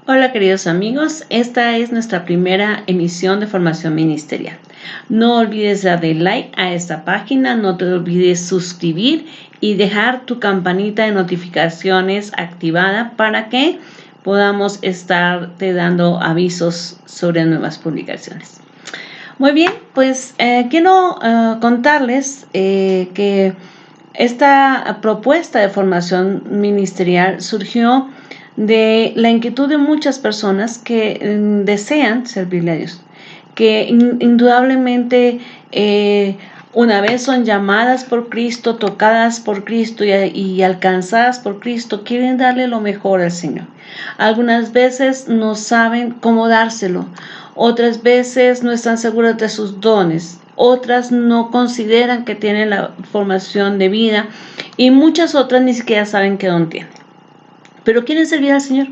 Hola queridos amigos, esta es nuestra primera emisión de formación ministerial. No olvides darle like a esta página, no te olvides suscribir y dejar tu campanita de notificaciones activada para que podamos estarte dando avisos sobre nuevas publicaciones. Muy bien, pues quiero contarles que esta propuesta de formación ministerial surgió de la inquietud de muchas personas que desean servirle a Dios, que indudablemente una vez son llamadas por Cristo, tocadas por Cristo y alcanzadas por Cristo, quieren darle lo mejor al Señor. Algunas veces no saben cómo dárselo, otras veces no están seguras de sus dones, otras no consideran que tienen la formación de vida y muchas otras ni siquiera saben qué don tienen. Pero quieren servir al Señor.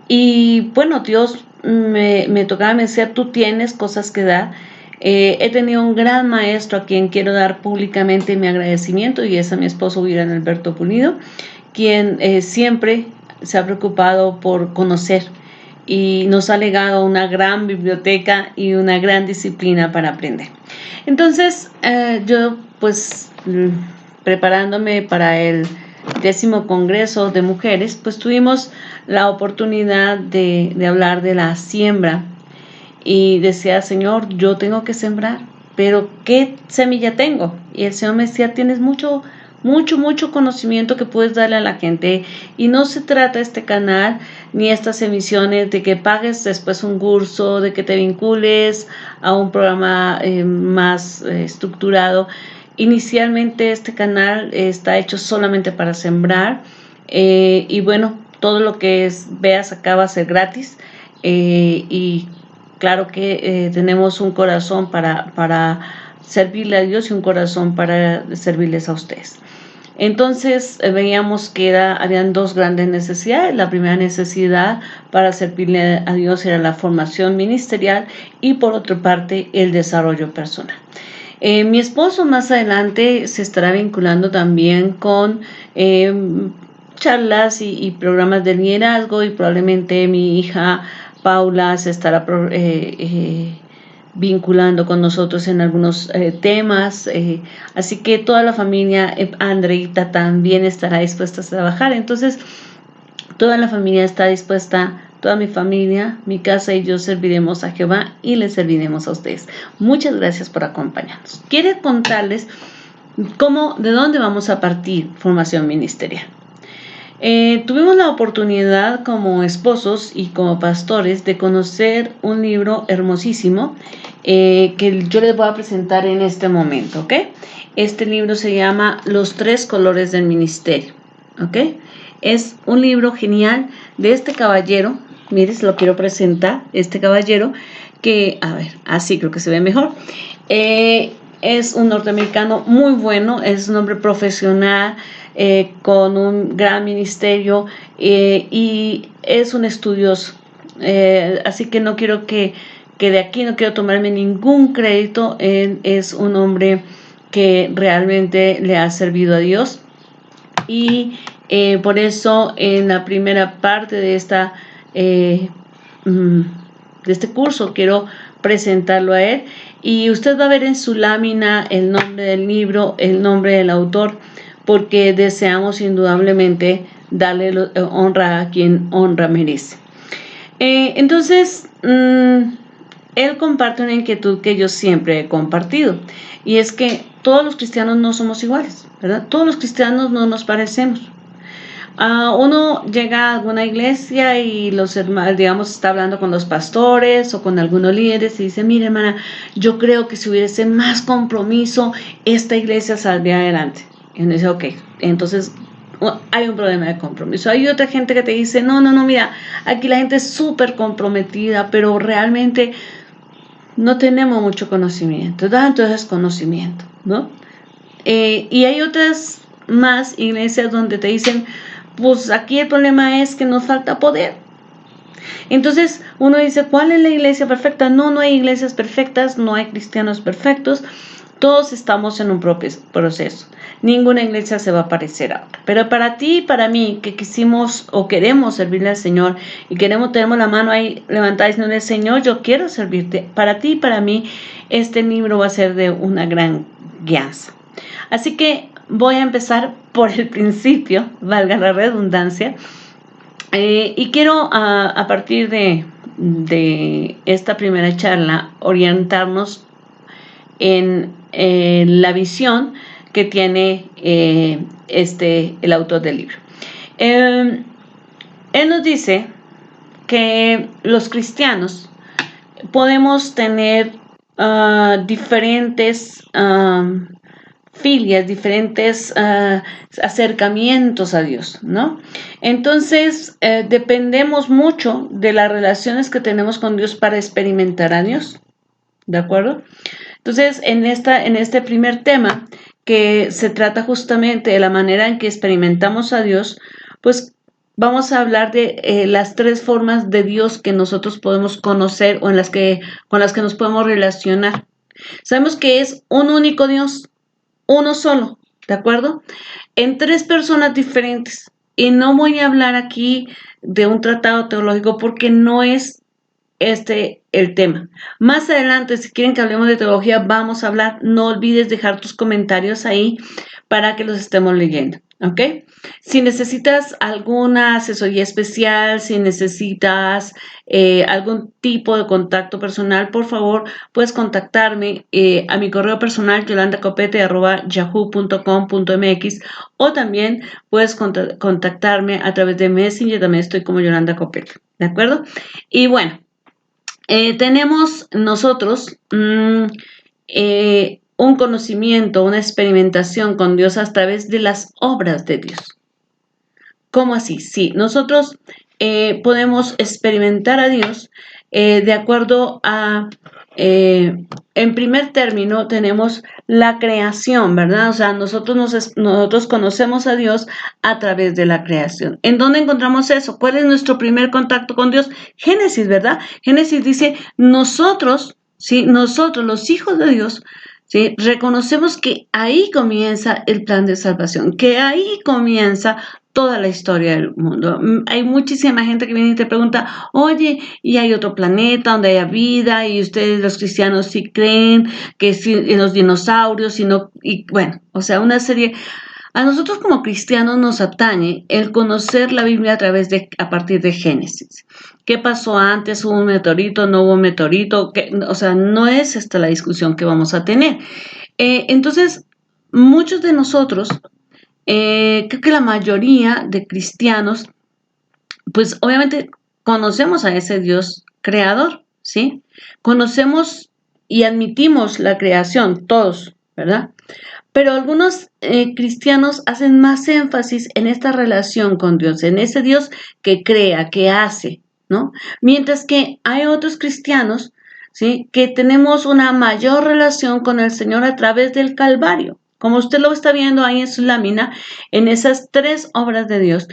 Y bueno, Dios me tocaba, me decía, tú tienes cosas que dar. He tenido un gran maestro a quien quiero dar públicamente mi agradecimiento, y es a mi esposo William Alberto Pulido, quien siempre se ha preocupado por conocer y nos ha legado una gran biblioteca y una gran disciplina para aprender. Entonces, yo pues preparándome para el 10º Congreso de Mujeres, pues tuvimos la oportunidad de hablar de la siembra. Y decía, Señor, yo tengo que sembrar, pero ¿qué semilla tengo? Y el Señor me decía, tienes mucho conocimiento que puedes darle a la gente. Y no se trata este canal ni estas emisiones de que pagues después un curso, de que te vincules a un programa más estructurado. Inicialmente este canal está hecho solamente para sembrar, y bueno, todo lo que veas acá va a ser gratis, y claro que tenemos un corazón para servirle a Dios y un corazón para servirles a ustedes. Entonces veíamos que habían dos grandes necesidades. La primera necesidad para servirle a Dios era la formación ministerial, y por otra parte el desarrollo personal. Mi esposo más adelante se estará vinculando también con charlas y programas de liderazgo, y probablemente mi hija Paula se estará vinculando con nosotros en algunos temas, así que toda la familia, Andreita también estará dispuesta a trabajar. Entonces toda la familia está dispuesta, toda mi familia, mi casa y yo serviremos a Jehová y les serviremos a ustedes. Muchas gracias por acompañarnos. Quiero contarles de dónde vamos a partir formación ministerial. Tuvimos la oportunidad como esposos y como pastores de conocer un libro hermosísimo que yo les voy a presentar en este momento, ¿ok? Este libro se llama Los 3 colores del ministerio, ¿ok? Es un libro genial de este caballero. Miren, se lo quiero presentar. Este caballero que, a ver, así creo que se ve mejor. Es un norteamericano muy bueno, es un hombre profesional, con un gran ministerio, y es un estudioso. Así que no quiero que de aquí no quiero tomarme ningún crédito. Él es un hombre que realmente le ha servido a Dios, y por eso en la primera parte de de este curso quiero presentarlo a él, y usted va a ver en su lámina el nombre del libro, el nombre del autor, porque deseamos indudablemente darle honra a quien honra merece. Entonces, él comparte una inquietud que yo siempre he compartido, y es que todos los cristianos no somos iguales, ¿verdad? Todos los cristianos no nos parecemos. Uno llega a alguna iglesia y los hermanos, digamos, está hablando con los pastores o con algunos líderes y dice, mire hermana, yo creo que si hubiese más compromiso, esta iglesia saldría adelante. Y uno dice, ok, entonces hay un problema de compromiso. Hay otra gente que te dice, no, mira, aquí la gente es súper comprometida, pero realmente no tenemos mucho conocimiento. Entonces conocimiento, ¿no? Y hay otras más iglesias donde te dicen, pues aquí el problema es que nos falta poder. Entonces uno dice, ¿cuál es la iglesia perfecta? No hay iglesias perfectas, no hay cristianos perfectos, Todos estamos en un proceso. Ninguna iglesia se va a parecer a otra. Pero para ti y para mí, que quisimos o queremos servirle al Señor y tenemos la mano ahí levantada diciendo, Señor, yo quiero servirte. Para ti y para mí, este libro va a ser de una gran guianza. Así que voy a empezar por el principio, valga la redundancia. Y quiero, a partir de esta primera charla, orientarnos en la visión que tiene el autor del libro. Él nos dice que los cristianos podemos tener diferentes filias, diferentes acercamientos a Dios, ¿no? Entonces, dependemos mucho de las relaciones que tenemos con Dios para experimentar a Dios, ¿de acuerdo? Entonces, en este primer tema, que se trata justamente de la manera en que experimentamos a Dios, pues vamos a hablar de las tres formas de Dios que nosotros podemos conocer o con las que nos podemos relacionar. Sabemos que es un único Dios, uno solo, ¿de acuerdo? En tres personas diferentes. Y no voy a hablar aquí de un tratado teológico porque no es el tema. Más adelante, si quieren que hablemos de teología, vamos a hablar. No olvides dejar tus comentarios ahí para que los estemos leyendo, ¿ok? Si necesitas alguna asesoría especial, si necesitas algún tipo de contacto personal, por favor, puedes contactarme a mi correo personal yolandacopete@yahoo.com.mx, o también puedes contactarme a través de Messenger. También estoy como Yolanda Copete, ¿de acuerdo? Y bueno, tenemos nosotros un conocimiento, una experimentación con Dios a través de las obras de Dios. ¿Cómo así? Sí, nosotros podemos experimentar a Dios de acuerdo a, en primer término, tenemos la creación, ¿verdad? O sea, nosotros conocemos a Dios a través de la creación. ¿En dónde encontramos eso? ¿Cuál es nuestro primer contacto con Dios? Génesis, ¿verdad? Génesis dice, nosotros, los hijos de Dios, ¿sí? Reconocemos que ahí comienza el plan de salvación, que ahí comienza toda la historia del mundo. Hay muchísima gente que viene y te pregunta, oye, ¿y hay otro planeta donde haya vida? Y ustedes los cristianos sí creen que sí, en los dinosaurios, y bueno, o sea, una serie. A nosotros como cristianos nos atañe el conocer la Biblia a partir de Génesis. ¿Qué pasó antes? ¿Hubo un meteorito? ¿No hubo un meteorito? O sea, no es esta la discusión que vamos a tener. Entonces, muchos de nosotros, creo que la mayoría de cristianos, pues obviamente conocemos a ese Dios creador, ¿sí? Conocemos y admitimos la creación, todos, ¿verdad? Pero algunos cristianos hacen más énfasis en esta relación con Dios, en ese Dios que crea, que hace, ¿no? Mientras que hay otros cristianos, ¿sí?, que tenemos una mayor relación con el Señor a través del Calvario. Como usted lo está viendo ahí en su lámina, en esas tres obras de Dios,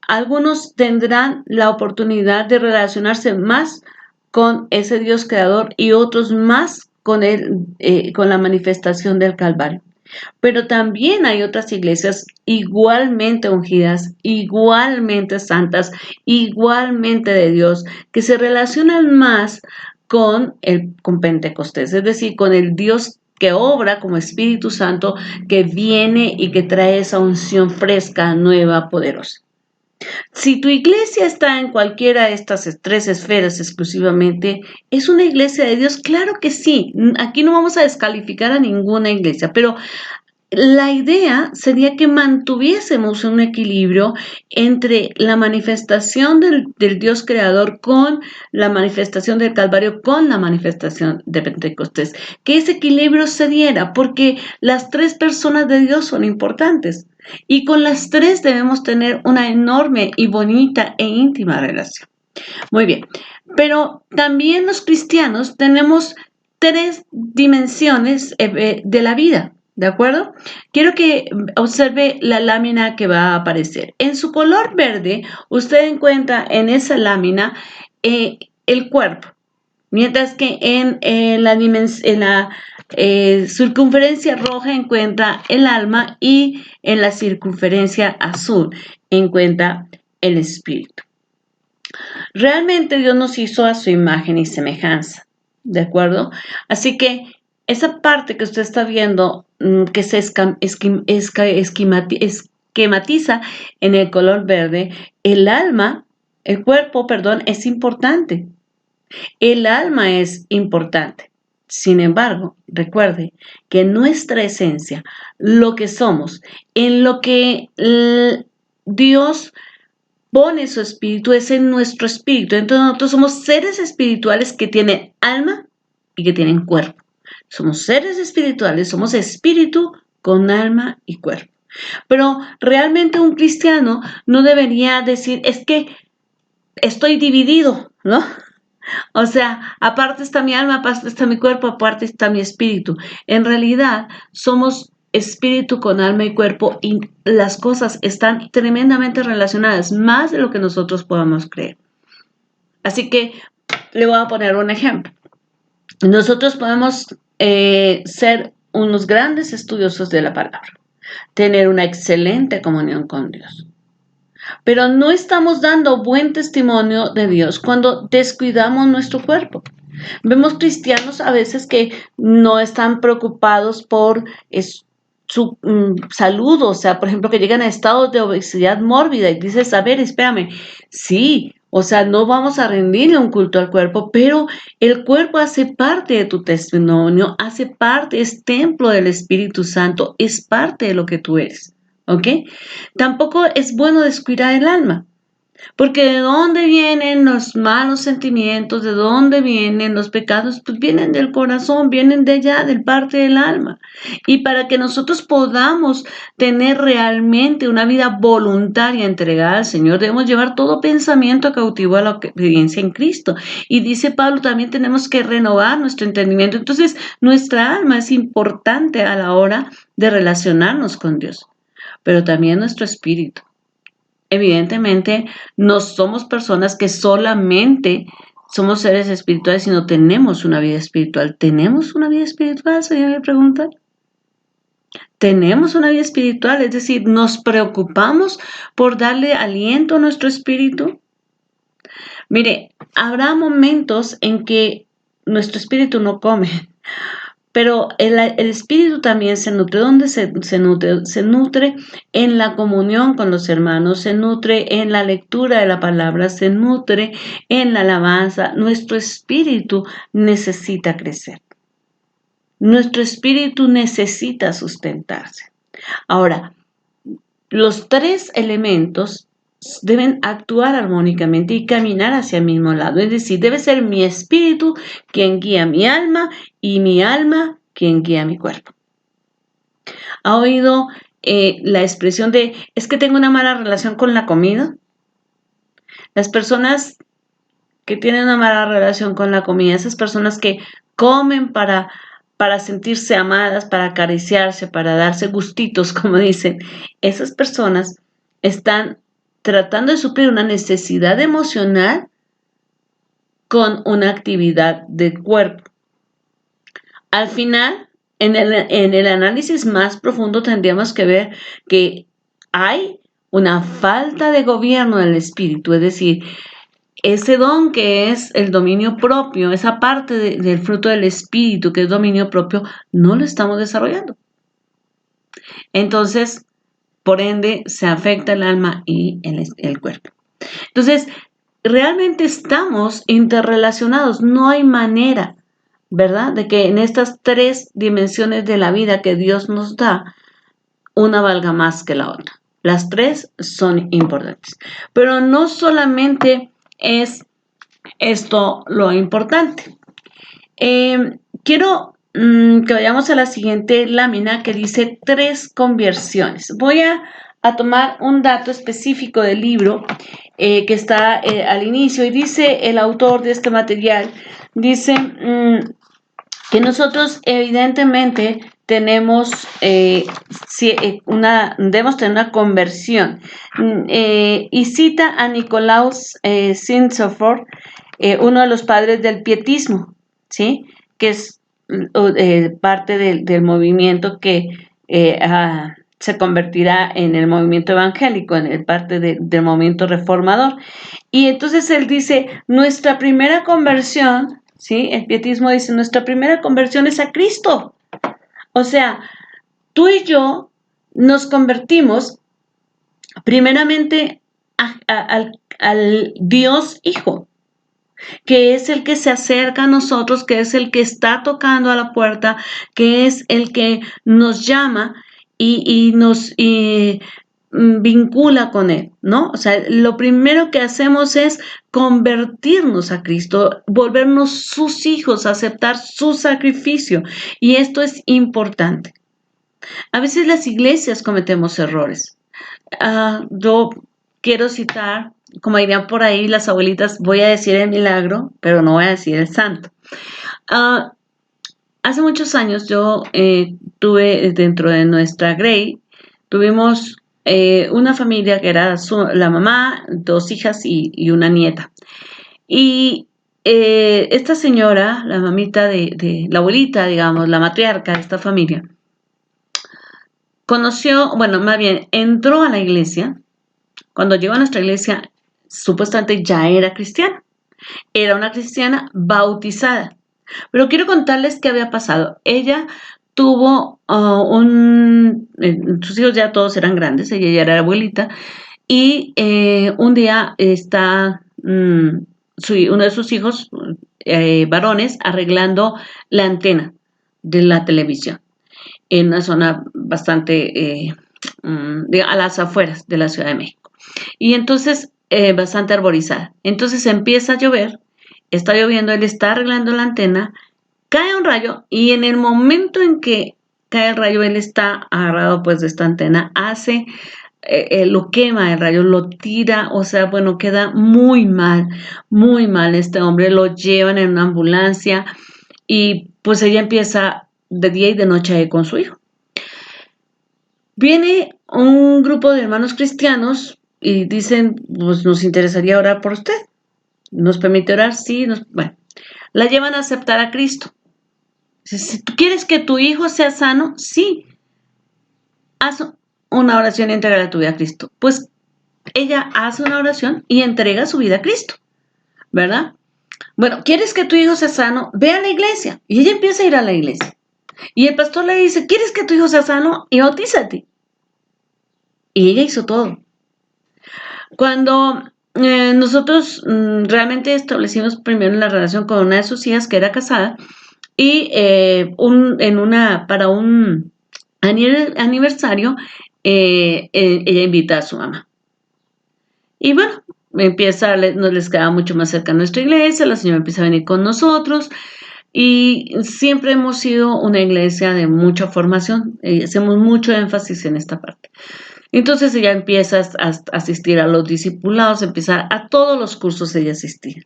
algunos tendrán la oportunidad de relacionarse más con ese Dios creador y otros más con la manifestación del Calvario. Pero también hay otras iglesias igualmente ungidas, igualmente santas, igualmente de Dios, que se relacionan más con Pentecostés, es decir, con el Dios que obra como Espíritu Santo, que viene y que trae esa unción fresca, nueva, poderosa. Si tu iglesia está en cualquiera de estas tres esferas exclusivamente, ¿es una iglesia de Dios? Claro que sí. Aquí no vamos a descalificar a ninguna iglesia, pero la idea sería que mantuviésemos un equilibrio entre la manifestación del Dios creador con la manifestación del Calvario, con la manifestación de Pentecostés. Que ese equilibrio se diera, porque las tres personas de Dios son importantes. Y con las tres debemos tener una enorme y bonita e íntima relación. Muy bien, pero también los cristianos tenemos tres dimensiones de la vida, ¿de acuerdo? Quiero que observe la lámina que va a aparecer. En su color verde, usted encuentra en esa lámina el cuerpo, mientras que en la circunferencia roja encuentra el alma y en la circunferencia azul encuentra el espíritu. Realmente Dios nos hizo a su imagen y semejanza, ¿de acuerdo? Así que esa parte que usted está viendo, que se esquematiza en el color verde, el cuerpo, perdón, es importante. El alma es importante. Sin embargo, recuerde que nuestra esencia, lo que somos, en lo que Dios pone su espíritu, es en nuestro espíritu. Entonces nosotros somos seres espirituales que tienen alma y que tienen cuerpo. Somos seres espirituales, somos espíritu con alma y cuerpo. Pero realmente un cristiano no debería decir, es que estoy dividido, ¿no? O sea, aparte está mi alma, aparte está mi cuerpo, aparte está mi espíritu. En realidad, somos espíritu con alma y cuerpo y las cosas están tremendamente relacionadas, más de lo que nosotros podamos creer. Así que le voy a poner un ejemplo. Nosotros podemos ser unos grandes estudiosos de la palabra, tener una excelente comunión con Dios. Pero no estamos dando buen testimonio de Dios cuando descuidamos nuestro cuerpo. Vemos cristianos a veces que no están preocupados por su salud, o sea, por ejemplo, que llegan a estados de obesidad mórbida y dices, a ver, espérame, sí, o sea, no vamos a rendirle un culto al cuerpo, pero el cuerpo hace parte de tu testimonio, hace parte, es templo del Espíritu Santo, es parte de lo que tú eres. ¿Ok? Tampoco es bueno descuidar el alma, porque de dónde vienen los malos sentimientos, de dónde vienen los pecados, pues vienen del corazón, vienen de allá, del parte del alma. Y para que nosotros podamos tener realmente una vida voluntaria entregada al Señor, debemos llevar todo pensamiento cautivo a la obediencia en Cristo. Y dice Pablo, también tenemos que renovar nuestro entendimiento. Entonces, nuestra alma es importante a la hora de relacionarnos con Dios, pero también nuestro espíritu. Evidentemente, no somos personas que solamente somos seres espirituales, sino tenemos una vida espiritual. ¿Tenemos una vida espiritual? Se me pregunta. Tenemos una vida espiritual, es decir, nos preocupamos por darle aliento a nuestro espíritu. Mire, habrá momentos en que nuestro espíritu no come. Pero el espíritu también se nutre. ¿Dónde se nutre? Se nutre en la comunión con los hermanos, se nutre en la lectura de la palabra, se nutre en la alabanza. Nuestro espíritu necesita crecer. Nuestro espíritu necesita sustentarse. Ahora, los tres elementos deben actuar armónicamente y caminar hacia el mismo lado. Es decir, debe ser mi espíritu quien guía mi alma y mi alma quien guía mi cuerpo. ¿Ha oído la expresión de, es que tengo una mala relación con la comida? Las personas que tienen una mala relación con la comida, esas personas que comen para sentirse amadas, para acariciarse, para darse gustitos, como dicen, esas personas están tratando de suplir una necesidad emocional con una actividad del cuerpo. Al final, en el análisis más profundo tendríamos que ver que hay una falta de gobierno del espíritu, es decir, ese don que es el dominio propio, esa parte del fruto del espíritu que es dominio propio, no lo estamos desarrollando. Entonces, por ende, se afecta el alma y el cuerpo. Entonces, realmente estamos interrelacionados, no hay manera, ¿verdad?, de que en estas tres dimensiones de la vida que Dios nos da, una valga más que la otra. Las tres son importantes. Pero no solamente es esto lo importante. Quiero que vayamos a la siguiente lámina que dice 3 conversiones. Voy a tomar un dato específico del libro que está al inicio y dice el autor de este material, dice que nosotros evidentemente tenemos debemos tener una conversión. Y cita a Nicolaus Zinzendorf, uno de los padres del pietismo, ¿sí?, que es parte del movimiento que se convertirá en el movimiento evangélico, en el parte del movimiento reformador. Y entonces él dice, nuestra primera conversión, ¿sí? El pietismo dice, nuestra primera conversión es a Cristo. O sea, tú y yo nos convertimos primeramente al Dios Hijo, que es el que se acerca a nosotros, que es el que está tocando a la puerta, que es el que nos llama y nos vincula con Él, ¿no? O sea, lo primero que hacemos es convertirnos a Cristo, volvernos sus hijos, aceptar su sacrificio. Y esto es importante. A veces las iglesias cometemos errores. Yo quiero citar, como dirían por ahí las abuelitas, voy a decir el milagro, pero no voy a decir el santo. Uh, Hace muchos años yo tuve dentro de nuestra Grey, tuvimos una familia que era la mamá, 2 hijas y una nieta. Y esta señora, la mamita de la abuelita, digamos, la matriarca de esta familia, conoció, bueno, más bien, entró a la iglesia. Cuando llegó a nuestra iglesia, supuestamente ya era cristiana. Era una cristiana bautizada. Pero quiero contarles qué había pasado. Ella tuvo sus hijos ya todos eran grandes, ella ya era abuelita, y un día está uno de sus hijos varones arreglando la antena de la televisión en una zona bastante a las afueras de la Ciudad de México. Y entonces, bastante arborizada. Entonces empieza a llover, está lloviendo, él está arreglando la antena, cae un rayo y en el momento en que cae el rayo, él está agarrado pues de esta antena, lo quema el rayo, lo tira, o sea, bueno, queda muy mal este hombre, lo llevan en una ambulancia y pues ella empieza de día y de noche con su hijo. Viene un grupo de hermanos cristianos y dicen, pues nos interesaría orar por usted. ¿Nos permite orar? Sí. Bueno, la llevan a aceptar a Cristo. Si tú quieres que tu hijo sea sano, sí. Haz una oración y entrega tu vida a Cristo. Pues ella hace una oración y entrega su vida a Cristo, ¿verdad? Bueno, ¿quieres que tu hijo sea sano? Ve a la iglesia. Y ella empieza a ir a la iglesia. Y el pastor le dice, ¿quieres que tu hijo sea sano? Y bautízate. Y ella hizo todo. Cuando nosotros realmente establecimos primero la relación con una de sus hijas que era casada y para un aniversario ella invita a su mamá. Y bueno, nos les quedaba mucho más cerca a nuestra iglesia, la señora empieza a venir con nosotros y siempre hemos sido una iglesia de mucha formación, hacemos mucho énfasis en esta parte. Entonces ella empieza a asistir a los discipulados, empieza a todos los cursos ella asistía.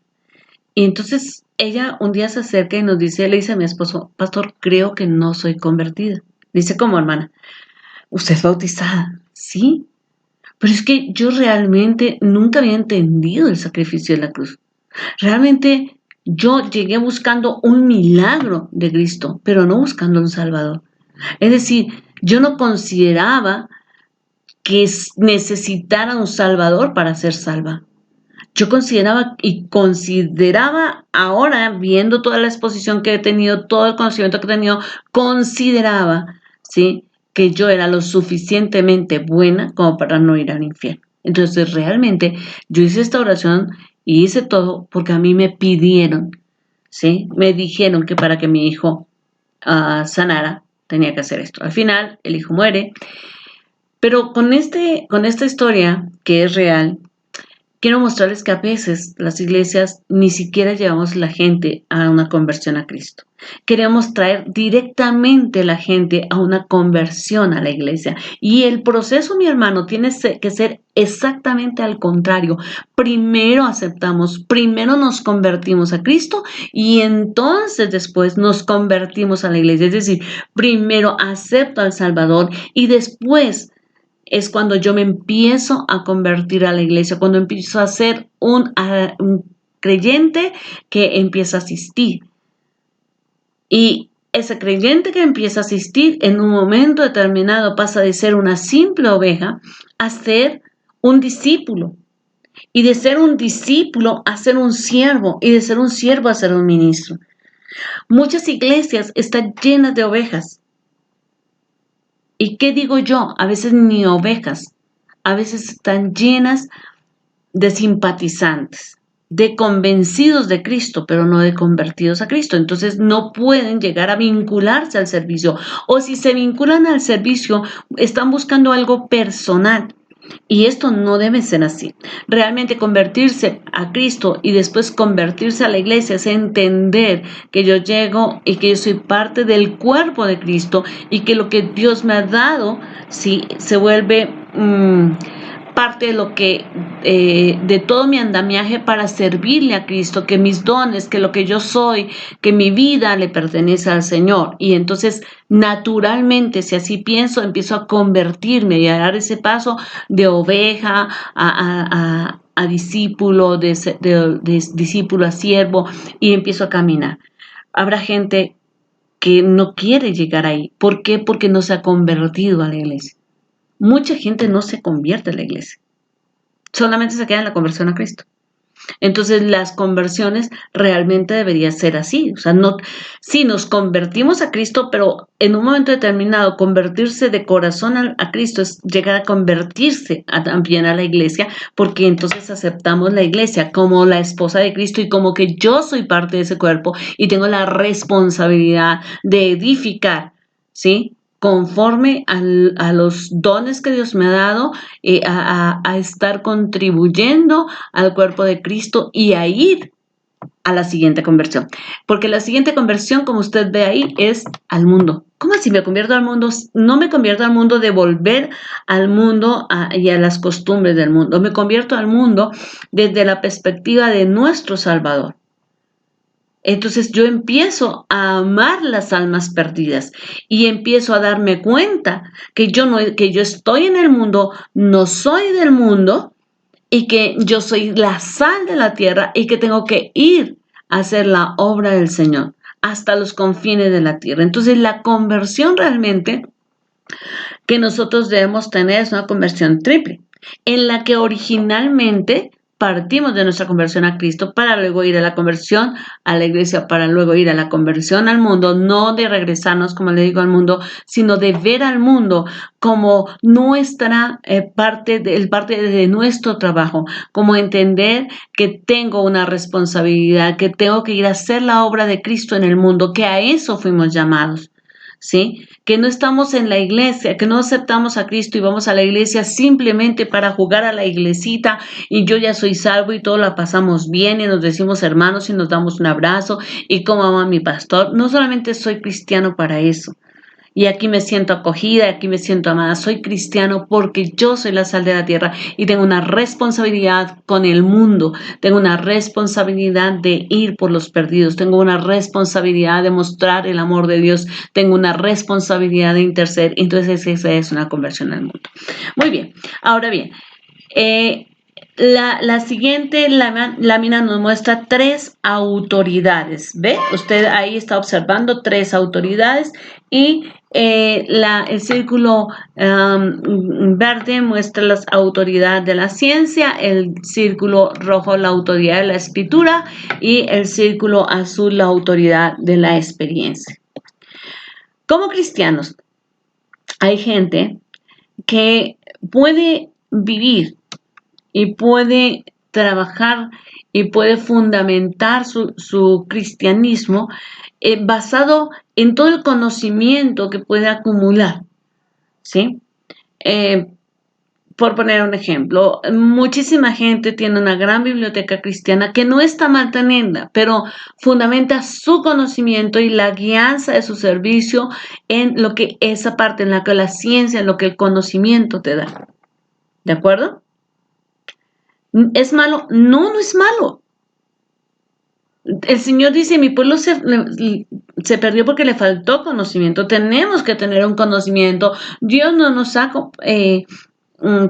Y entonces ella un día se acerca y le dice a mi esposo, pastor, creo que no soy convertida. Dice, ¿cómo, hermana? ¿Usted es bautizada? Sí. Pero es que yo realmente nunca había entendido el sacrificio de la cruz. Realmente yo llegué buscando un milagro de Cristo, pero no buscando un Salvador. Es decir, yo no consideraba que necesitara un Salvador para ser salva. Yo consideraba ahora, viendo toda la exposición que he tenido, todo el conocimiento que he tenido, consideraba, ¿sí?, que yo era lo suficientemente buena como para no ir al infierno. Entonces, realmente, yo hice esta oración y hice todo porque a mí me pidieron, ¿sí? Me dijeron que para que mi hijo sanara, tenía que hacer esto. Al final, el hijo muere. Pero con esta historia, que es real, quiero mostrarles que a veces las iglesias ni siquiera llevamos la gente a una conversión a Cristo. Queremos traer directamente la gente a una conversión a la iglesia. Y el proceso, mi hermano, tiene que ser exactamente al contrario. Primero aceptamos, primero nos convertimos a Cristo y entonces después nos convertimos a la iglesia. Es decir, primero acepto al Salvador y después es cuando yo me empiezo a convertir a la iglesia, cuando empiezo a ser un creyente que empieza a asistir. Y ese creyente que empieza a asistir en un momento determinado pasa de ser una simple oveja a ser un discípulo. Y de ser un discípulo a ser un siervo. Y de ser un siervo a ser un ministro. Muchas iglesias están llenas de ovejas. ¿Y qué digo yo? A veces ni ovejas. A veces están llenas de simpatizantes, de convencidos de Cristo, pero no de convertidos a Cristo. Entonces no pueden llegar a vincularse al servicio. O si se vinculan al servicio, están buscando algo personal. Y esto no debe ser así. Realmente convertirse a Cristo y después convertirse a la iglesia es entender que yo llego y que yo soy parte del cuerpo de Cristo y que lo que Dios me ha dado, sí, se vuelve parte de lo que, de todo mi andamiaje para servirle a Cristo, que mis dones, que lo que yo soy, que mi vida le pertenece al Señor. Y entonces, naturalmente, si así pienso, empiezo a convertirme y a dar ese paso de oveja a discípulo, de discípulo a siervo, y empiezo a caminar. Habrá gente que no quiere llegar ahí. ¿Por qué? Porque no se ha convertido a la iglesia. Mucha gente no se convierte a la iglesia. Solamente se queda en la conversión a Cristo. Entonces, las conversiones realmente deberían ser así. O sea, no, sí, nos convertimos a Cristo, pero en un momento determinado, convertirse de corazón a Cristo es llegar a convertirse también a la iglesia, porque entonces aceptamos la iglesia como la esposa de Cristo y como que yo soy parte de ese cuerpo y tengo la responsabilidad de edificar, ¿sí? Conforme a los dones que Dios me ha dado, a estar contribuyendo al cuerpo de Cristo y a ir a la siguiente conversión. Porque la siguiente conversión, como usted ve ahí, es al mundo. ¿Cómo así me convierto al mundo? No me convierto al mundo de volver al mundo y a las costumbres del mundo. Me convierto al mundo desde la perspectiva de nuestro Salvador. Entonces yo empiezo a amar las almas perdidas y empiezo a darme cuenta que que yo estoy en el mundo, no soy del mundo y que yo soy la sal de la tierra y que tengo que ir a hacer la obra del Señor hasta los confines de la tierra. Entonces la conversión realmente que nosotros debemos tener es una conversión triple, en la que originalmente partimos de nuestra conversión a Cristo para luego ir a la conversión a la iglesia, para luego ir a la conversión al mundo, no de regresarnos, como le digo, al mundo, sino de ver al mundo como nuestra parte de nuestro trabajo, como entender que tengo una responsabilidad, que tengo que ir a hacer la obra de Cristo en el mundo, que a eso fuimos llamados. ¿Sí? Que no estamos en la iglesia, que no aceptamos a Cristo y vamos a la iglesia simplemente para jugar a la iglesita y yo ya soy salvo y todo la pasamos bien y nos decimos hermanos y nos damos un abrazo y como ama mi pastor. No solamente soy cristiano para eso. Y aquí me siento acogida, aquí me siento amada. Soy cristiano porque yo soy la sal de la tierra y tengo una responsabilidad con el mundo. Tengo una responsabilidad de ir por los perdidos. Tengo una responsabilidad de mostrar el amor de Dios. Tengo una responsabilidad de interceder. Entonces esa es una conversión al mundo. Muy bien. Ahora bien, la siguiente lámina nos muestra 3 autoridades. ¿Ve? Usted ahí está observando 3 autoridades y el círculo verde muestra las autoridades de la ciencia, el círculo rojo la autoridad de la escritura y el círculo azul la autoridad de la experiencia. Como cristianos, hay gente que puede vivir y puede trabajar y puede fundamentar su cristianismo basado en todo el conocimiento que puede acumular, ¿sí? Por poner un ejemplo, muchísima gente tiene una gran biblioteca cristiana que no está manteniendo, pero fundamenta su conocimiento y la guianza de su servicio en lo que esa parte, en la que la ciencia, en lo que el conocimiento te da. ¿De acuerdo? ¿Es malo? No, no es malo. El Señor dice, mi pueblo se perdió porque le faltó conocimiento. Tenemos que tener un conocimiento. Dios no nos ha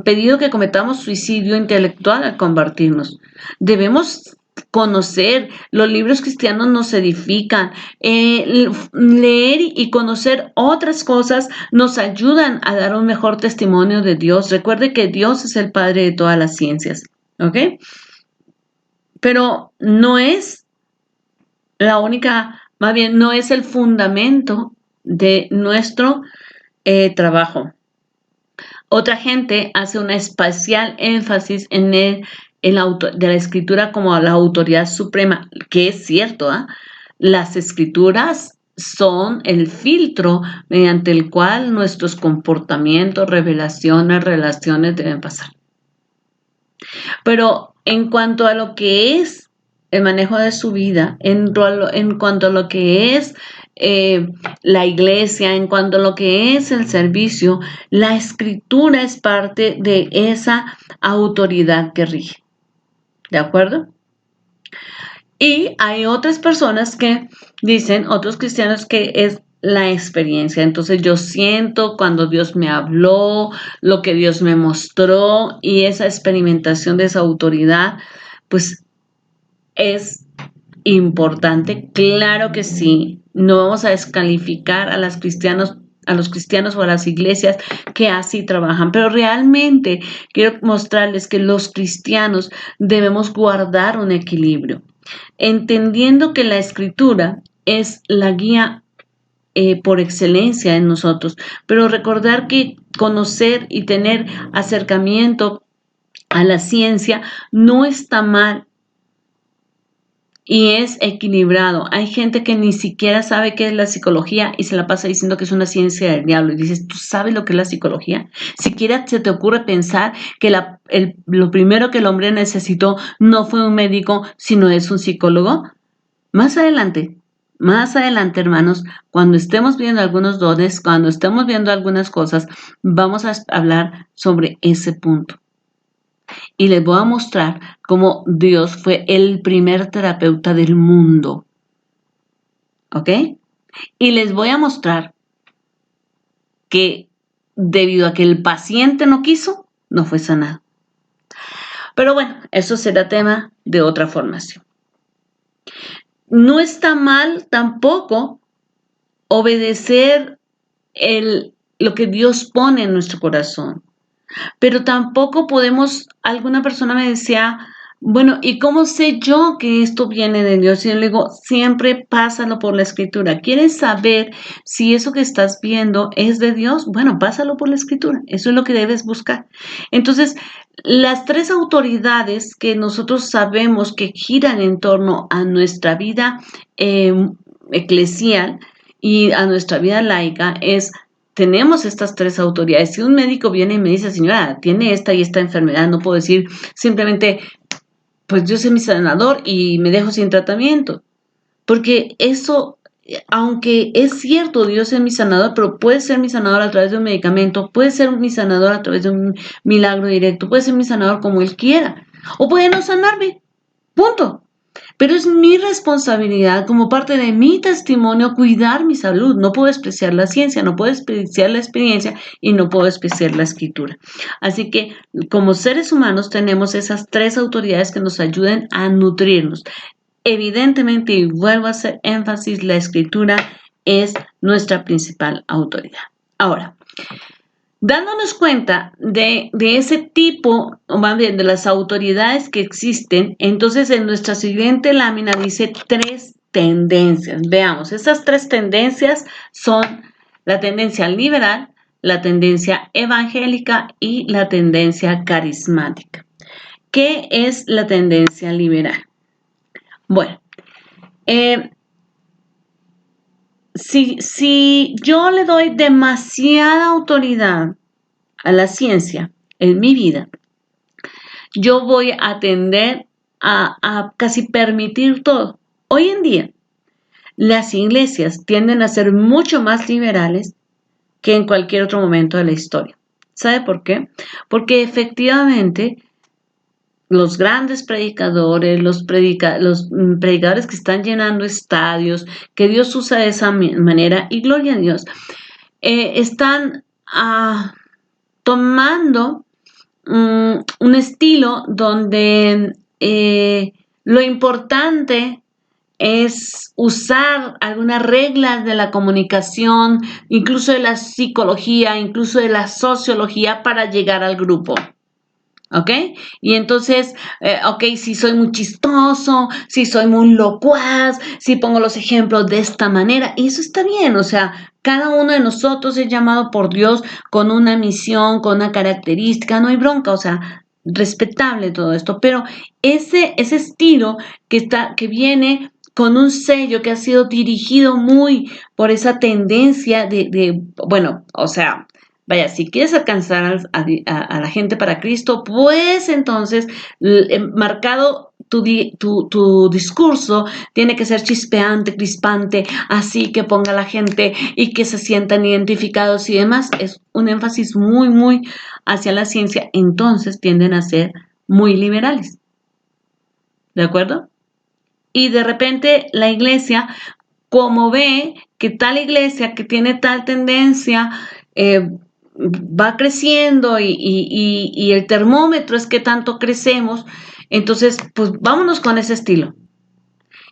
pedido que cometamos suicidio intelectual al convertirnos. Debemos conocer. Los libros cristianos nos edifican. Leer y conocer otras cosas nos ayudan a dar un mejor testimonio de Dios. Recuerde que Dios es el Padre de todas las ciencias, ¿ok? Pero no es la única, más bien, no es el fundamento de nuestro trabajo. Otra gente hace un especial énfasis de la escritura como la autoridad suprema, que es cierto, ¿eh? Las escrituras son el filtro mediante el cual nuestros comportamientos, revelaciones, relaciones deben pasar. Pero en cuanto a lo que es el manejo de su vida, en cuanto a lo que es la iglesia, en cuanto a lo que es el servicio, la escritura es parte de esa autoridad que rige. ¿De acuerdo? Y hay otras personas que dicen, otros cristianos, que es la experiencia. Entonces yo siento cuando Dios me habló, lo que Dios me mostró, y esa experimentación de esa autoridad, pues es importante. Claro que sí. No vamos a descalificar a los cristianos o a las iglesias que así trabajan, pero realmente quiero mostrarles que los cristianos debemos guardar un equilibrio, entendiendo que la escritura es la guía por excelencia en nosotros, pero recordar que conocer y tener acercamiento a la ciencia no está mal y es equilibrado. Hay gente que ni siquiera sabe qué es la psicología y se la pasa diciendo que es una ciencia del diablo. Y dices, ¿tú sabes lo que es la psicología? Siquiera se te ocurre pensar que lo primero que el hombre necesitó no fue un médico, sino es un psicólogo. Más adelante, hermanos, cuando estemos viendo algunos dones, cuando estemos viendo algunas cosas, vamos a hablar sobre ese punto. Y les voy a mostrar cómo Dios fue el primer terapeuta del mundo. ¿Ok? Y les voy a mostrar que debido a que el paciente no quiso, no fue sanado. Pero bueno, eso será tema de otra formación. No está mal tampoco obedecer lo que Dios pone en nuestro corazón. Pero tampoco podemos, alguna persona me decía, bueno, ¿y cómo sé yo que esto viene de Dios? Y yo le digo, siempre pásalo por la escritura. ¿Quieres saber si eso que estás viendo es de Dios? Bueno, pásalo por la escritura. Eso es lo que debes buscar. Entonces, las tres autoridades que nosotros sabemos que giran en torno a nuestra vida eclesial y a nuestra vida laica tenemos estas tres autoridades. Si un médico viene y me dice, señora, tiene esta y esta enfermedad, no puedo decir simplemente, pues yo soy mi sanador y me dejo sin tratamiento. Porque eso, aunque es cierto, Dios es mi sanador, pero puede ser mi sanador a través de un medicamento, puede ser mi sanador a través de un milagro directo, puede ser mi sanador como Él quiera, o puede no sanarme, punto. Pero es mi responsabilidad como parte de mi testimonio cuidar mi salud. No puedo despreciar la ciencia, no puedo despreciar la experiencia y no puedo despreciar la escritura. Así que como seres humanos tenemos esas tres autoridades que nos ayuden a nutrirnos. Evidentemente, y vuelvo a hacer énfasis, la escritura es nuestra principal autoridad. Ahora, dándonos cuenta de ese tipo, o más bien de las autoridades que existen, entonces en nuestra siguiente lámina dice tres tendencias. Veamos, esas tres tendencias son la tendencia liberal, la tendencia evangélica y la tendencia carismática. ¿Qué es la tendencia liberal? Bueno, si yo le doy demasiada autoridad a la ciencia en mi vida, yo voy a tender a casi permitir todo. Hoy en día, las iglesias tienden a ser mucho más liberales que en cualquier otro momento de la historia. ¿Sabe por qué? Porque efectivamente los grandes predicadores, los predicadores que están llenando estadios, que Dios usa de esa manera, y gloria a Dios, están tomando un estilo donde Lo importante es usar algunas reglas de la comunicación, incluso de la psicología, incluso de la sociología para llegar al grupo. ¿Ok? Y entonces, si soy muy chistoso, si soy muy locuaz, si pongo los ejemplos de esta manera, y eso está bien, o sea, cada uno de nosotros es llamado por Dios con una misión, con una característica, no hay bronca, o sea, respetable todo esto, pero ese estilo que viene con un sello que ha sido dirigido muy por esa tendencia bueno, o sea, vaya, si quieres alcanzar a la gente para Cristo, pues entonces marcado tu discurso tiene que ser chispeante, crispante, así que ponga a la gente y que se sientan identificados y demás. Es un énfasis muy, muy hacia la ciencia. Entonces tienden a ser muy liberales. ¿De acuerdo? Y de repente la iglesia, como ve que tal iglesia que tiene tal tendencia, va creciendo y el termómetro es que tanto crecemos, entonces, pues vámonos con ese estilo.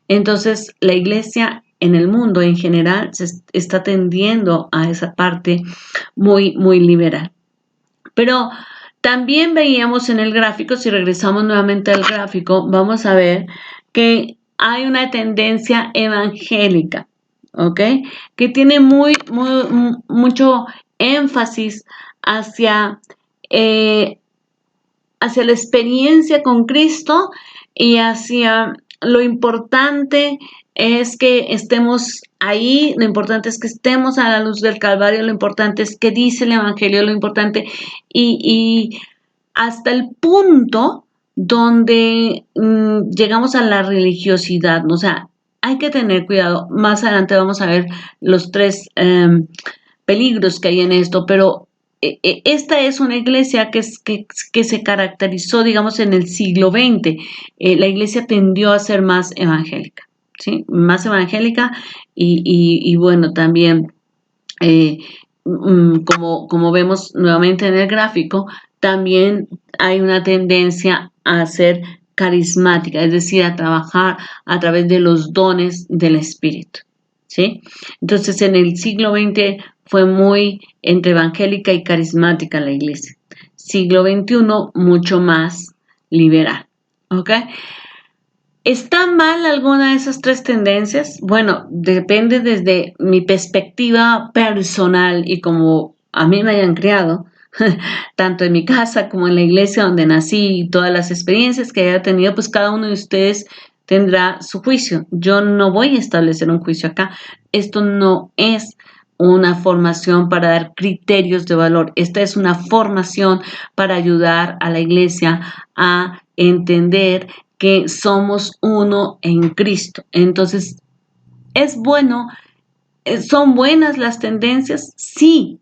Entonces, la iglesia en el mundo en general se está tendiendo a esa parte muy, muy liberal. Pero también veíamos en el gráfico, si regresamos nuevamente al gráfico, vamos a ver que hay una tendencia evangélica, ¿ok? Que tiene mucho énfasis hacia, eh, hacia la experiencia con Cristo y hacia lo importante es que estemos ahí, lo importante es que estemos a la luz del Calvario, lo importante es que dice el Evangelio, lo importante y hasta el punto donde llegamos a la religiosidad, ¿no? O sea, hay que tener cuidado. Más adelante vamos a ver los tres peligros que hay en esto, pero esta es una iglesia que se caracterizó, digamos, en el siglo XX. La iglesia tendió a ser más evangélica, ¿sí? Más evangélica y bueno, también, como vemos nuevamente en el gráfico, también hay una tendencia a ser carismática, es decir, a trabajar a través de los dones del Espíritu, ¿sí? Entonces, en el siglo XX fue muy entre evangélica y carismática la iglesia. Siglo XXI, mucho más liberal, ¿ok? ¿Está mal alguna de esas tres tendencias? Bueno, depende desde mi perspectiva personal y como a mí me hayan criado, tanto en mi casa como en la iglesia donde nací y todas las experiencias que haya tenido, pues cada uno de ustedes tendrá su juicio. Yo no voy a establecer un juicio acá. Esto no es una formación para dar criterios de valor. Esta es una formación para ayudar a la iglesia a entender que somos uno en Cristo. Entonces, ¿es bueno? ¿Son buenas las tendencias? Sí,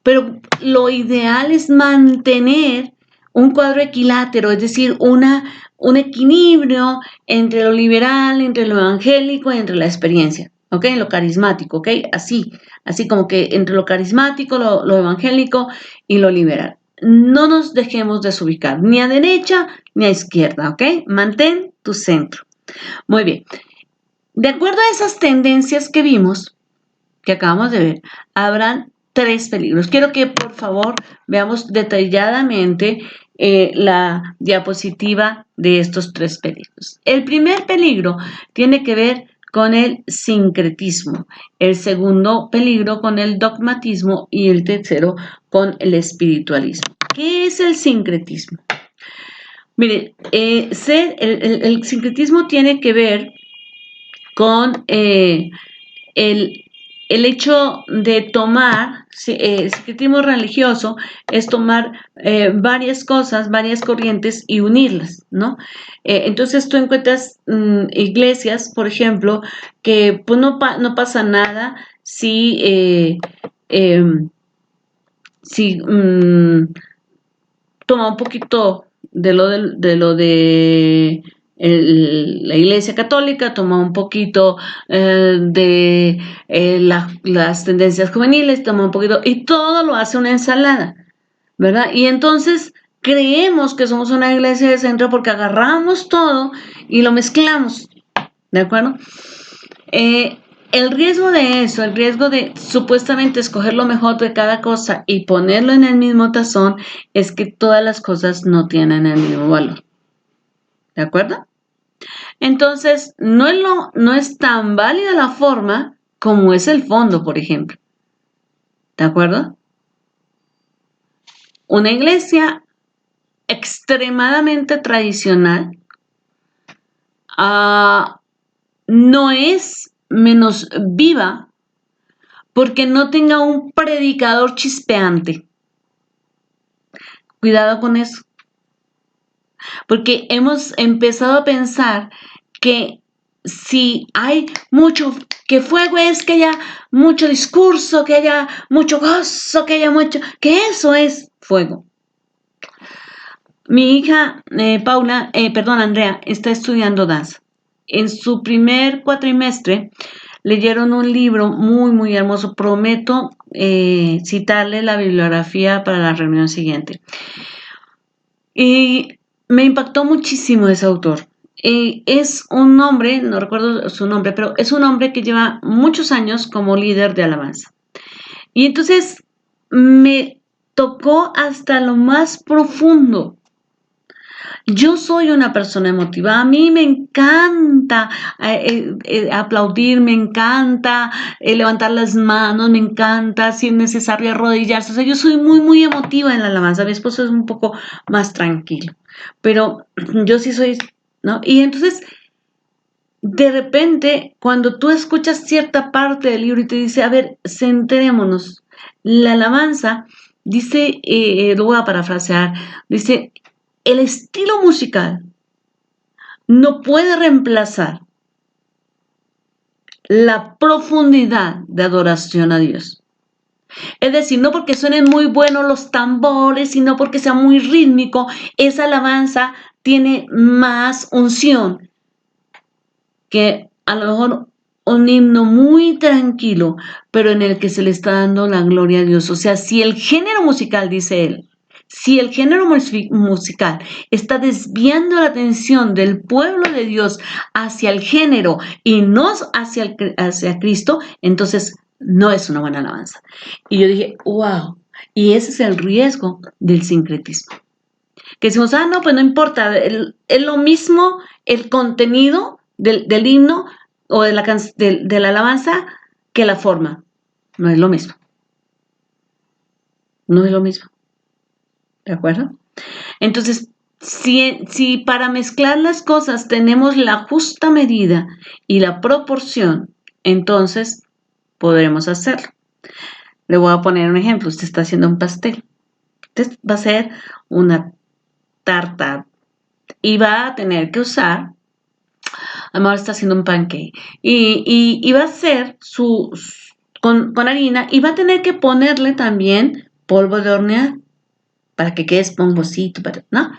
pero lo ideal es mantener un cuadro equilátero, es decir, un equilibrio entre lo liberal, entre lo evangélico y entre la experiencia, ¿ok? Lo carismático, ¿ok? Así como que entre lo carismático, lo evangélico y lo liberal. No nos dejemos desubicar, ni a derecha ni a izquierda, ¿ok? Mantén tu centro. Muy bien. De acuerdo a esas tendencias que vimos, que acabamos de ver, habrán tres peligros. Quiero que por favor veamos detalladamente la diapositiva de estos tres peligros. El primer peligro tiene que ver con el sincretismo, el segundo peligro con el dogmatismo y el tercero con el espiritualismo. ¿Qué es el sincretismo? Mire, el sincretismo tiene que ver con el hecho de tomar, el sincretismo religioso es tomar varias cosas, varias corrientes y unirlas, ¿no? Entonces tú encuentras iglesias, por ejemplo, que pues no pasa nada si toma un poquito de la Iglesia Católica, toma un poquito de las tendencias juveniles, toma un poquito, y todo lo hace una ensalada, ¿verdad? Y entonces creemos que somos una iglesia de centro porque agarramos todo y lo mezclamos, ¿de acuerdo? El riesgo de eso, el riesgo de supuestamente escoger lo mejor de cada cosa y ponerlo en el mismo tazón, es que todas las cosas no tienen el mismo valor, ¿de acuerdo? Entonces, no es tan válida la forma como es el fondo, por ejemplo, ¿de acuerdo? Una iglesia extremadamente tradicional no es menos viva porque no tenga un predicador chispeante. Cuidado con eso. Porque hemos empezado a pensar que si hay mucho, que fuego es que haya mucho discurso, que haya mucho gozo, que haya mucho, que eso es fuego. Mi hija Andrea, está estudiando danza. En su primer cuatrimestre leyeron un libro muy, muy hermoso. Prometo citarle la bibliografía para la reunión siguiente. Y me impactó muchísimo ese autor. Es un hombre, no recuerdo su nombre, pero es un hombre que lleva muchos años como líder de alabanza. Y entonces me tocó hasta lo más profundo. Yo soy una persona emotiva, a mí me encanta aplaudir, me encanta levantar las manos, me encanta, si es necesario, arrodillarse. O sea, yo soy muy, muy emotiva en la alabanza. Mi esposo es un poco más tranquilo, pero yo sí soy, ¿no? Y entonces, de repente, cuando tú escuchas cierta parte del libro y te dice, a ver, centrémonos, la alabanza, dice, lo voy a parafrasear, dice, el estilo musical no puede reemplazar la profundidad de adoración a Dios. Es decir, no porque suenen muy buenos los tambores, sino porque sea muy rítmico, esa alabanza tiene más unción que a lo mejor un himno muy tranquilo, pero en el que se le está dando la gloria a Dios. O sea, si el género musical, dice él, si el género musical está desviando la atención del pueblo de Dios hacia el género y no hacia Cristo, entonces no es una buena alabanza. Y yo dije, wow, y ese es el riesgo del sincretismo. Que decimos, no, pues no importa, es lo mismo el contenido del himno o de la alabanza que la forma. No es lo mismo. No es lo mismo. ¿De acuerdo? Entonces, si para mezclar las cosas tenemos la justa medida y la proporción, entonces podremos hacerlo. Le voy a poner un ejemplo. Usted está haciendo un pastel. Usted va a hacer una tarta y va a tener que usar, a lo mejor está haciendo un pancake, y va a hacer con harina y va a tener que ponerle también polvo de hornear para que quede esponjosito, ¿no?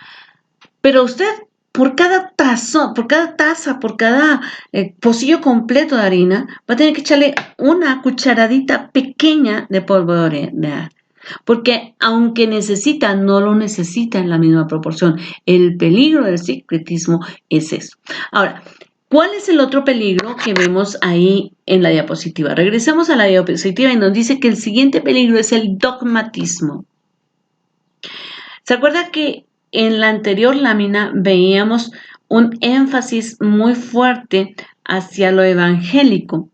Pero usted, por cada taza, por cada pocillo completo de harina, va a tener que echarle una cucharadita pequeña de polvo de hornear. Porque aunque necesita, no lo necesita en la misma proporción. El peligro del sincretismo es eso. Ahora, ¿cuál es el otro peligro que vemos ahí en la diapositiva? Regresemos a la diapositiva y nos dice que el siguiente peligro es el dogmatismo. ¿Se acuerda que en la anterior lámina veíamos un énfasis muy fuerte hacia lo evangélico?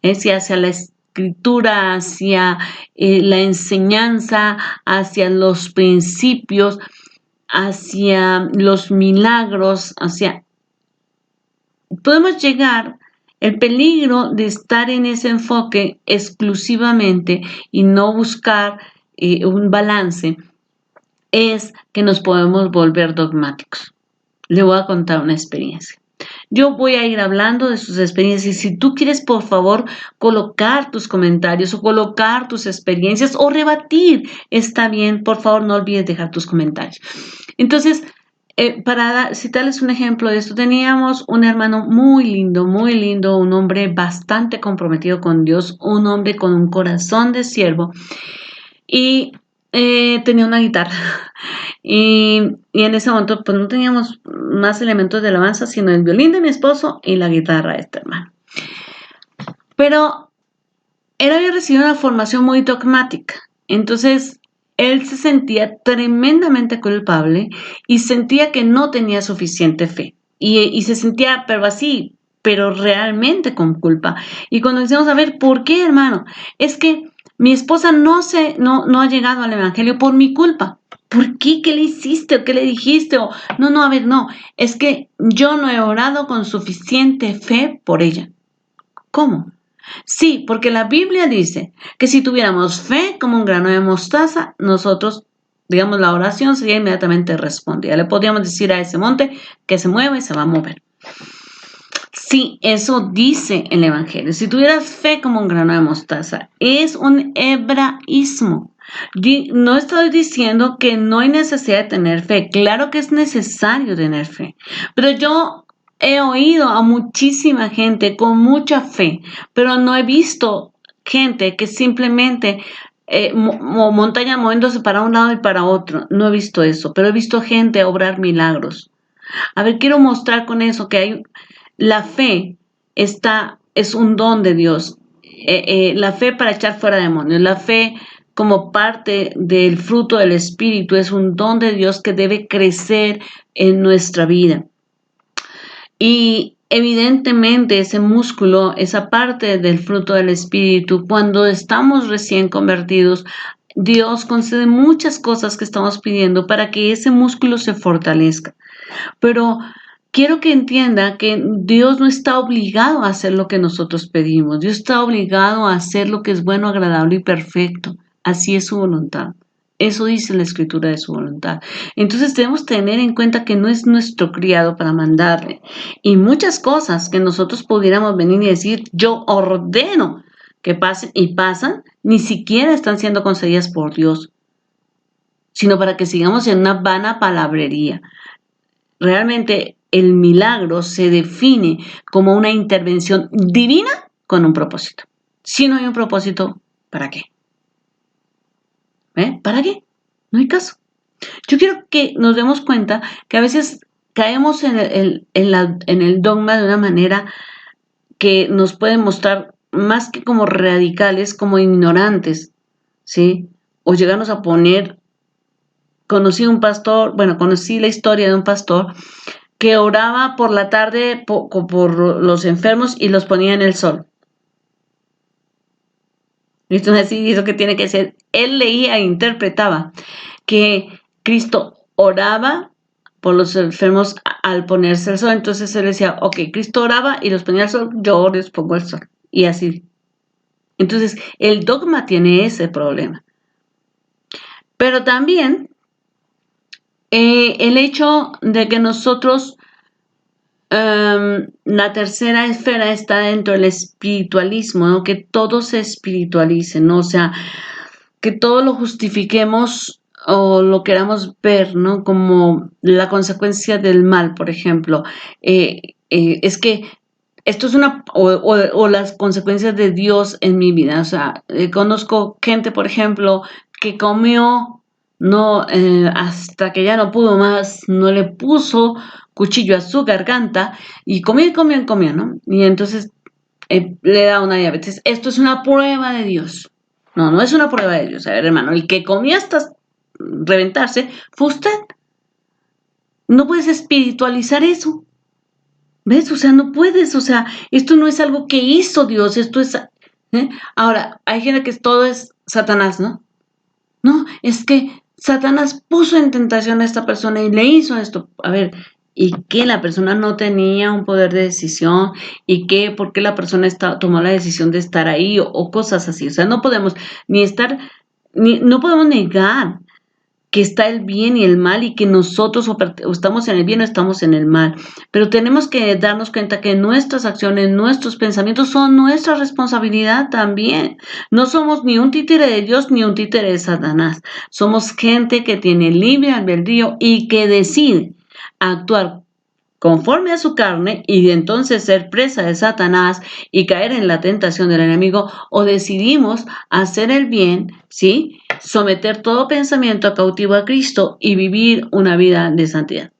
Hacia la escritura, hacia la enseñanza, hacia los principios, hacia los milagros, podemos llegar, el peligro de estar en ese enfoque exclusivamente y no buscar un balance es que nos podemos volver dogmáticos. Le voy a contar una experiencia. Yo voy a ir hablando de sus experiencias y si tú quieres, por favor, colocar tus comentarios o colocar tus experiencias o rebatir, está bien, por favor, no olvides dejar tus comentarios. Entonces, para citarles un ejemplo de esto, teníamos un hermano muy lindo, un hombre bastante comprometido con Dios, un hombre con un corazón de siervo y tenía una guitarra. Y en ese momento pues no teníamos más elementos de alabanza, sino el violín de mi esposo y la guitarra de este hermano. Pero él había recibido una formación muy dogmática, entonces él se sentía tremendamente culpable y sentía que no tenía suficiente fe. Y se sentía, pero así, pero realmente con culpa. Y cuando decíamos, a ver, ¿por qué, hermano? Es que mi esposa no ha llegado al evangelio por mi culpa. ¿Por qué? ¿Qué le hiciste? ¿O qué le dijiste? O, no, a ver, no. Es que yo no he orado con suficiente fe por ella. ¿Cómo? Sí, porque la Biblia dice que si tuviéramos fe como un grano de mostaza, nosotros, digamos, la oración sería inmediatamente respondida. Le podríamos decir a ese monte que se mueva y se va a mover. Sí, eso dice el Evangelio. Si tuvieras fe como un grano de mostaza, es un hebraísmo. No estoy diciendo que no hay necesidad de tener fe. Claro que es necesario tener fe. Pero yo he oído a muchísima gente con mucha fe, pero no he visto gente que simplemente montaña moviéndose para un lado y para otro. No he visto eso, pero he visto gente obrar milagros. A ver, quiero mostrar con eso que hay la fe es un don de Dios. La fe para echar fuera demonios, la fe como parte del fruto del Espíritu es un don de Dios que debe crecer en nuestra vida. Y evidentemente ese músculo, esa parte del fruto del Espíritu, cuando estamos recién convertidos, Dios concede muchas cosas que estamos pidiendo para que ese músculo se fortalezca. Pero quiero que entienda que Dios no está obligado a hacer lo que nosotros pedimos. Dios está obligado a hacer lo que es bueno, agradable y perfecto. Así es su voluntad. Eso dice la escritura de su voluntad. Entonces debemos tener en cuenta que no es nuestro criado para mandarle. Y muchas cosas que nosotros pudiéramos venir y decir, yo ordeno que pasen y pasan, ni siquiera están siendo concedidas por Dios, sino para que sigamos en una vana palabrería. Realmente el milagro se define como una intervención divina con un propósito. Si no hay un propósito, ¿para qué? ¿Para qué? No hay caso. Yo quiero que nos demos cuenta que a veces caemos en el dogma de una manera que nos puede mostrar más que como radicales, como ignorantes, ¿sí? O llegarnos a poner, conocí la historia de un pastor que oraba por la tarde por los enfermos y los ponía en el sol. ¿Listo? Así es lo que tiene que ser. Él leía e interpretaba que Cristo oraba por los enfermos al ponerse el sol. Entonces él decía, ok, Cristo oraba y los ponía al sol, yo les pongo el sol. Y así. Entonces el dogma tiene ese problema. Pero también el hecho de que nosotros la tercera esfera está dentro del espiritualismo, ¿no? Que todo se espiritualice, ¿no? O sea, que todo lo justifiquemos o lo queramos ver, ¿no? Como la consecuencia del mal, por ejemplo. Es que esto es o las consecuencias de Dios en mi vida. O sea, conozco gente, por ejemplo, que comió, no, hasta que ya no pudo más, no le puso cuchillo a su garganta y comía, ¿no? Y entonces le da una diabetes. Esto es una prueba de Dios. No es una prueba de Dios. A ver, hermano, el que comió hasta reventarse fue usted. No puedes espiritualizar eso. ¿Ves? O sea, no puedes. O sea, esto no es algo que hizo Dios. Esto es... Ahora, hay gente que todo es Satanás, ¿no? No, es que Satanás puso en tentación a esta persona y le hizo esto. A ver, ¿y qué? La persona no tenía un poder de decisión. ¿Y qué? ¿Por qué la persona tomó la decisión de estar ahí? O cosas así. O sea, no podemos no podemos negar que está el bien y el mal y que nosotros o estamos en el bien o estamos en el mal. Pero tenemos que darnos cuenta que nuestras acciones, nuestros pensamientos son nuestra responsabilidad también. No somos ni un títere de Dios ni un títere de Satanás. Somos gente que tiene libre albedrío y que decide actuar conforme a su carne y entonces ser presa de Satanás y caer en la tentación del enemigo, o decidimos hacer el bien, ¿sí? someter todo pensamiento cautivo a Cristo y vivir una vida de santidad.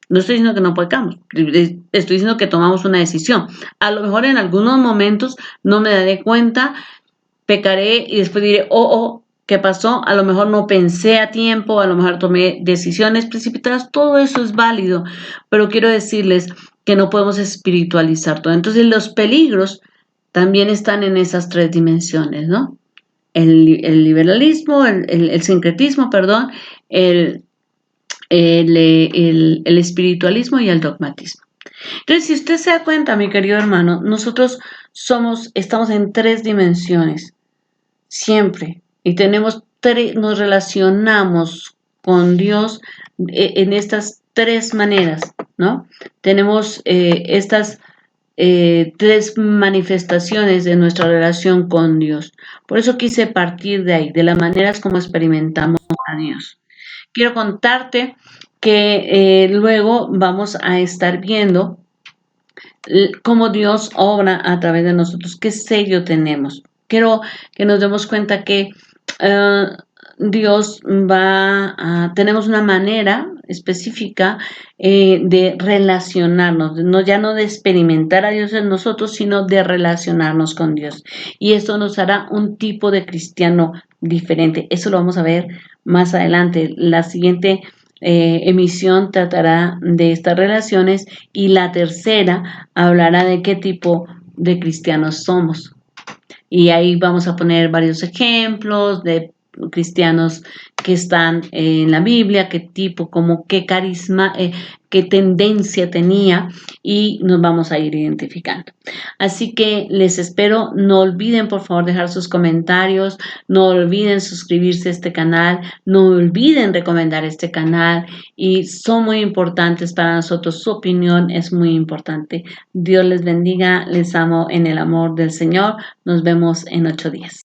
No estoy diciendo que no pecamos, estoy diciendo que tomamos una decisión. A lo mejor en algunos momentos no me daré cuenta, pecaré y después diré, ¿qué pasó? A lo mejor no pensé a tiempo, a lo mejor tomé decisiones precipitadas, todo eso es válido, pero quiero decirles que no podemos espiritualizar todo. Entonces los peligros también están en esas tres dimensiones, ¿no? El liberalismo, el sincretismo, perdón, el, el espiritualismo y el dogmatismo. Entonces, si usted se da cuenta, mi querido hermano, nosotros estamos en tres dimensiones, siempre, y nos relacionamos con Dios en estas tres maneras, ¿no? Tenemos estas tres manifestaciones de nuestra relación con Dios. Por eso quise partir de ahí, de las maneras como experimentamos a Dios. Quiero contarte que luego vamos a estar viendo cómo Dios obra a través de nosotros, qué sello tenemos. Quiero que nos demos cuenta que Dios tenemos una manera específica de relacionarnos, ya no de experimentar a Dios en nosotros, sino de relacionarnos con Dios. Y esto nos hará un tipo de cristiano diferente. Eso lo vamos a ver más adelante. La siguiente emisión tratará de estas relaciones y la tercera hablará de qué tipo de cristianos somos. Y ahí vamos a poner varios ejemplos de cristianos que están en la Biblia, qué tipo, como qué carisma, qué tendencia tenía, y nos vamos a ir identificando. Así que les espero, no olviden por favor dejar sus comentarios, no olviden suscribirse a este canal, no olviden recomendar este canal, y son muy importantes para nosotros, su opinión es muy importante. Dios les bendiga, les amo en el amor del Señor, nos vemos en 8 días.